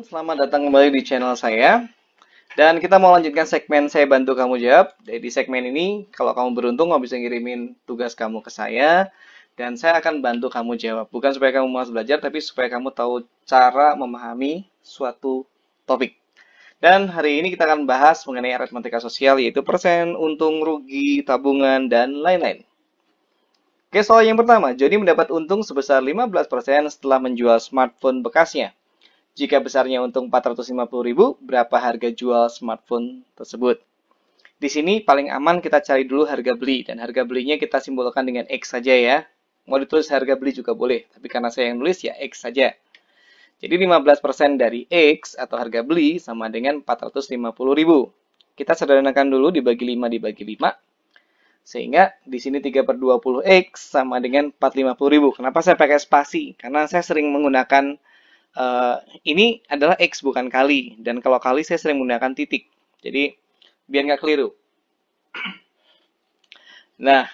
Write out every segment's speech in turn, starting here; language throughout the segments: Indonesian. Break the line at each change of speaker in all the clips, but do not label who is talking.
selamat datang kembali di channel saya. Dan kita mau lanjutkan segmen saya bantu kamu jawab. Jadi di segmen ini, kalau kamu beruntung, kamu bisa ngirimin tugas kamu ke saya. Dan saya akan bantu kamu jawab. Bukan supaya kamu malas belajar, tapi supaya kamu tahu cara memahami suatu topik. Dan hari ini kita akan bahas mengenai aritmatika sosial, yaitu persen, untung, rugi, tabungan, dan lain-lain. Oke, soal yang pertama. Jody mendapat untung sebesar 15% setelah menjual smartphone bekasnya. Jika besarnya untung 450.000, berapa harga jual smartphone tersebut? Di sini paling aman kita cari dulu harga beli, dan harga belinya kita simbolkan dengan X saja ya. Mau ditulis harga beli juga boleh, tapi karena saya yang nulis ya X saja. Jadi 15% dari X atau harga beli sama dengan 450.000. Kita sederhanakan dulu dibagi 5 dibagi 5. Sehingga di sini 3/20X sama dengan 450.000. Kenapa saya pakai spasi? Karena saya sering menggunakan ini adalah X bukan kali, dan kalau kali saya sering menggunakan titik, jadi biar nggak keliru. Nah,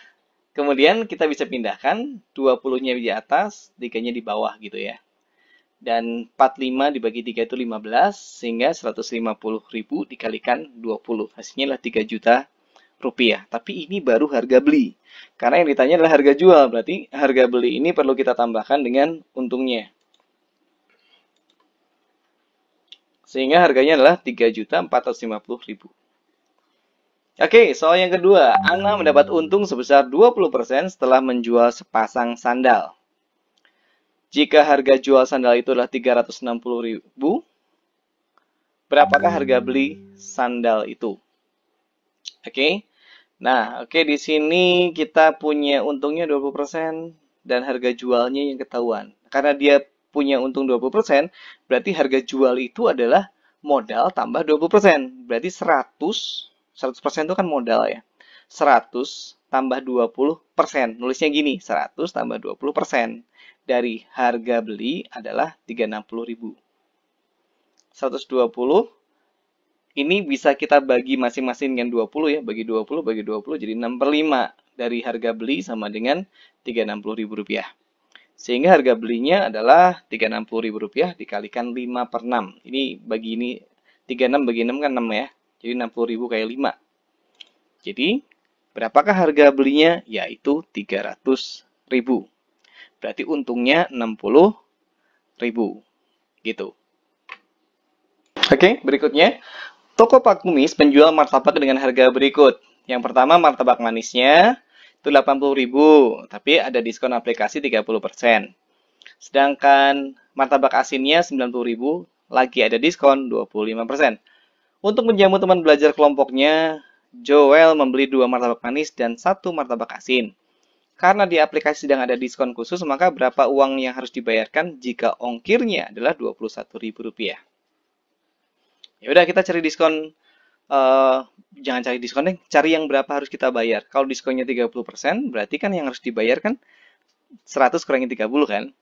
kemudian kita bisa pindahkan 20-nya di atas, 3-nya di bawah gitu ya. Dan 45 dibagi 3 itu 15, sehingga 150.000 dikalikan 20. Hasilnya adalah 3 juta rupiah. Tapi ini baru harga beli. Karena yang ditanya adalah harga jual, berarti harga beli ini perlu kita tambahkan dengan untungnya. Sehingga harganya adalah 3.450.000. Oke, soal yang kedua. Ana mendapat untung sebesar 20% setelah menjual sepasang sandal. Jika harga jual sandal itu adalah 360.000, berapakah harga beli sandal itu? Oke. Nah, di sini kita punya untungnya 20% dan harga jualnya yang ketahuan. Karena dia punya untung 20%, berarti harga jual itu adalah modal tambah 20%. Berarti 100% itu kan modal ya. 100 tambah 20%. Nulisnya gini, 100 tambah 20%. Dari harga beli adalah 360.000. 120 ini bisa kita bagi masing-masing dengan 20 ya. Bagi 20 jadi 6/5. Dari harga beli sama dengan 360.000 rupiah. Sehingga harga belinya adalah 360.000 rupiah dikalikan 5/6. Ini bagi ini 36 bagi 6 kan 6 ya. Jadi 60.000 kali 5. Jadi berapakah harga belinya? Yaitu 300.000. Berarti untungnya 60.000. Gitu. Oke, berikutnya. Toko Pak Kumis menjual martabak dengan harga berikut. Yang pertama martabak manisnya itu 80.000, tapi ada diskon aplikasi 30%. Sedangkan martabak asinnya 90.000, lagi ada diskon 25%. Untuk menjamu teman belajar kelompoknya, Joel membeli 2 martabak manis dan 1 martabak asin. Karena di aplikasi sedang ada diskon khusus, maka berapa uang yang harus dibayarkan jika ongkirnya adalah Rp21.000? Ya udah, kita cari diskon. Jangan cari diskon deh, cari yang berapa harus kita bayar. Kalau diskonnya 30%, berarti kan yang harus dibayar kan 100 kurangin 30 kan?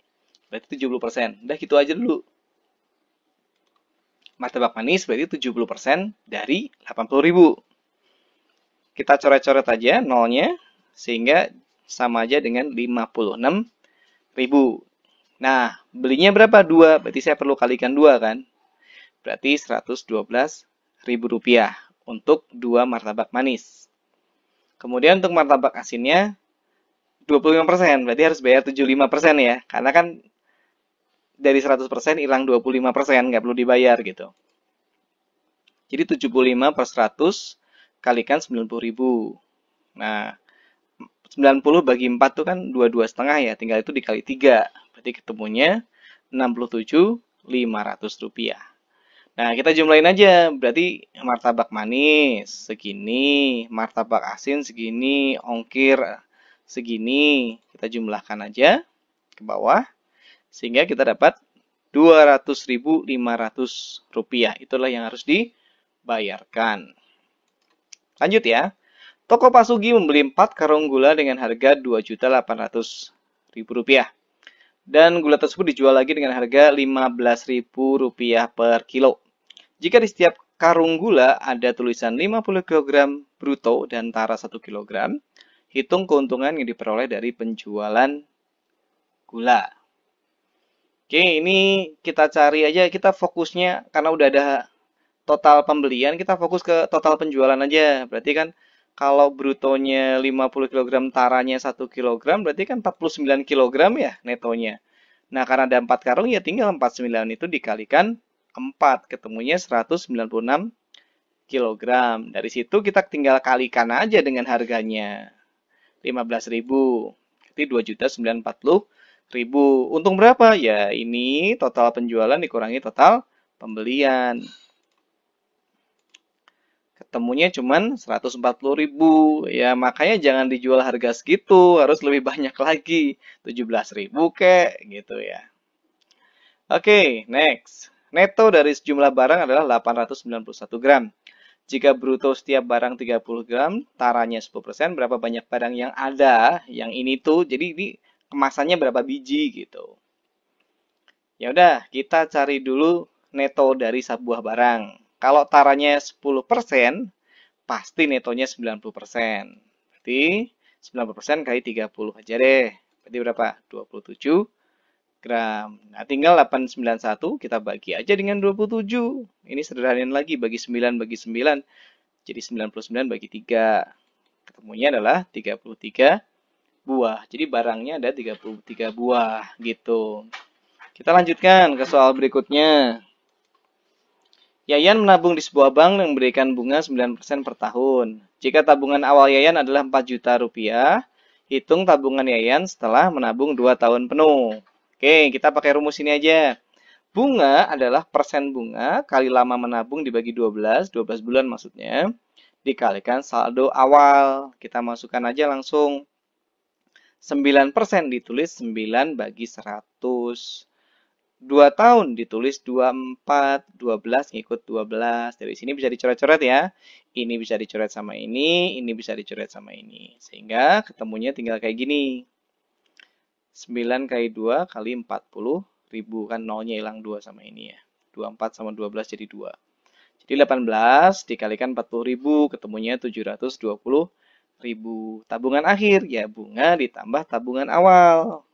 Berarti 70%. Udah gitu aja dulu. Martabak manis berarti 70% dari 80.000. Kita coret-coret aja nolnya, sehingga sama aja dengan 56.000. Nah, belinya berapa? 2, berarti saya perlu kalikan 2 kan? Berarti Rp112.000 untuk 2 martabak manis. Kemudian untuk martabak asinnya 25%, berarti harus bayar 75% ya. Karena kan dari 100% hilang 25%, nggak perlu dibayar gitu. Jadi 75 per 100 kalikan 90.000. Nah, 90 bagi 4 itu kan 22,5 ya, tinggal itu dikali 3. Berarti ketemunya Rp67.500. Nah, kita jumlahin aja. Berarti martabak manis segini, martabak asin segini, ongkir segini. Kita jumlahkan aja ke bawah. Sehingga kita dapat Rp200.500. Itulah yang harus dibayarkan. Lanjut ya. Toko Pak Sugi membeli 4 karung gula dengan harga Rp2.800.000. Dan gula tersebut dijual lagi dengan harga Rp15.000 per kilo. Jika di setiap karung gula ada tulisan 50 kg bruto dan tara 1 kg, hitung keuntungan yang diperoleh dari penjualan gula. Oke, ini kita cari aja, kita fokusnya karena udah ada total pembelian, kita fokus ke total penjualan aja. Berarti kan kalau brutonya 50 kilogram, taranya 1 kilogram, berarti kan 49 kilogram ya netonya. Nah, karena ada 4 karung, ya tinggal 49 itu dikalikan 4, ketemunya 196 kilogram. Dari situ kita tinggal kalikan aja dengan harganya. 15.000. Berarti 2.940.000. Untung berapa? Ya, ini total penjualan dikurangi total pembelian. Ketemunya cuman 140.000. Ya, makanya jangan dijual harga segitu, harus lebih banyak lagi. 17.000 kek, gitu ya. Oke, next. Neto dari sejumlah barang adalah 891 gram. Jika bruto setiap barang 30 gram, taranya 10%, berapa banyak barang yang ada, yang ini tuh, jadi ini kemasannya berapa biji gitu. Ya udah, kita cari dulu neto dari sebuah barang. Kalau taranya 10%, pasti netonya 90%. Berarti 90% kali 30 aja deh. Berarti berapa? 27 gram. Nah, tinggal 891 kita bagi aja dengan 27. Ini sederhanain lagi, bagi 9 bagi 9. Jadi 99 bagi 3. Ketemunya adalah 33 buah. Jadi barangnya ada 33 buah gitu. Kita lanjutkan ke soal berikutnya. Yayan menabung di sebuah bank yang memberikan bunga 9% per tahun. Jika tabungan awal Yayan adalah 4 juta rupiah, hitung tabungan Yayan setelah menabung 2 tahun penuh. Oke, kita pakai rumus ini aja. Bunga adalah persen bunga kali lama menabung dibagi 12 bulan maksudnya, dikalikan saldo awal. Kita masukkan aja langsung. 9% ditulis 9 bagi 100. 2 tahun ditulis 24, 12 ngikut 12. Dari sini bisa dicoret-coret ya. Ini bisa dicoret sama ini bisa dicoret sama ini. Sehingga ketemunya tinggal kayak gini. 9 kali 2 kali 40.000. Kan nolnya hilang 2 sama ini ya. 24 sama 12 jadi 2. Jadi 18 dikalikan 40.000, ketemunya 720.000. Tabungan akhir, ya bunga ditambah tabungan awal.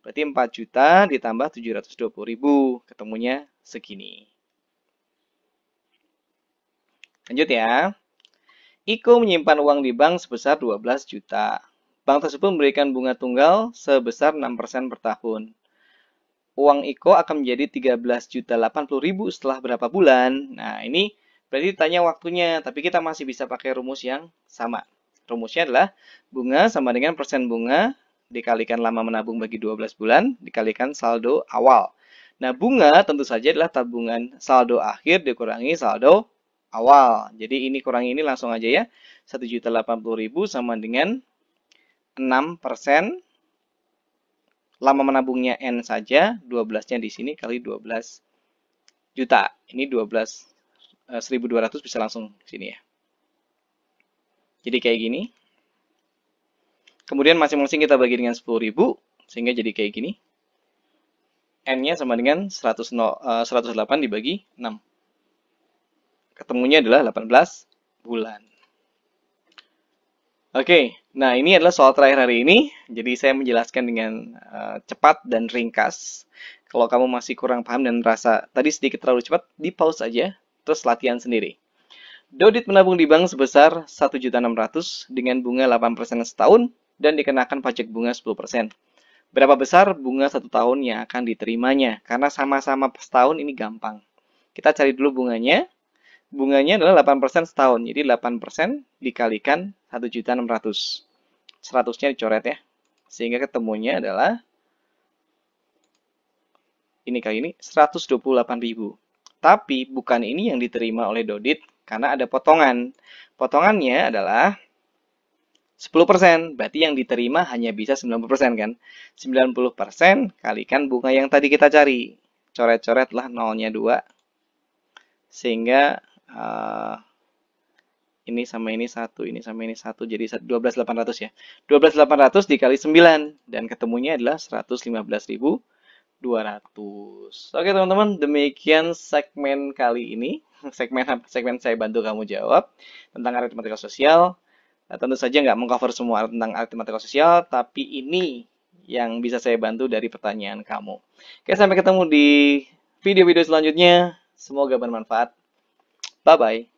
Berarti 4 juta ditambah 720.000. Ketemunya segini. Lanjut ya. Iko menyimpan uang di bank sebesar 12 juta. Bank tersebut memberikan bunga tunggal sebesar 6% per tahun. Uang Iko akan menjadi 13.080.000 setelah berapa bulan? Nah, ini berarti tanya waktunya, tapi kita masih bisa pakai rumus yang sama. Rumusnya adalah bunga sama dengan persen bunga dikalikan lama menabung bagi 12 bulan, dikalikan saldo awal. Nah, bunga tentu saja adalah tabungan saldo akhir dikurangi saldo awal. Jadi ini kurangi ini langsung aja ya. 1.080.000 sama dengan 6%. Lama menabungnya N saja, 12-nya di sini kali 12 juta. Ini 1.200 bisa langsung di sini ya. Jadi kayak gini. Kemudian masing-masing kita bagi dengan 10.000, sehingga jadi kayak gini. N-nya sama dengan 108 dibagi 6. Ketemunya adalah 18 bulan. Oke, nah ini adalah soal terakhir hari ini. Jadi saya menjelaskan dengan cepat dan ringkas. Kalau kamu masih kurang paham dan merasa tadi sedikit terlalu cepat, di pause aja, terus latihan sendiri. Dodit menabung di bank sebesar 1.600.000 dengan bunga 8% setahun dan dikenakan pajak bunga 10%. Berapa besar bunga 1 tahun yang akan diterimanya? Karena sama-sama setahun ini gampang. Kita cari dulu bunganya. Bunganya adalah 8% setahun. Jadi 8% dikalikan 1.600.000. 100-nya dicoret ya. Sehingga ketemunya adalah ini kali ini 128.000. Tapi bukan ini yang diterima oleh Dodit karena ada potongan. Potongannya adalah 10%, berarti yang diterima hanya bisa 90% kan. 90% kalikan bunga yang tadi kita cari. Coret-coretlah nolnya 2. Sehingga ini sama ini 1, ini sama ini 1, jadi 12.800 ya. 12.800 dikali 9, dan ketemunya adalah 115.200. Oke teman-teman, demikian segmen kali ini. Segmen saya bantu kamu jawab tentang aritmatika sosial. Nah, tentu saja nggak mengcover semua tentang aritmatika sosial, tapi ini yang bisa saya bantu dari pertanyaan kamu. Oke, sampai ketemu di video-video selanjutnya. Semoga bermanfaat. Bye-bye.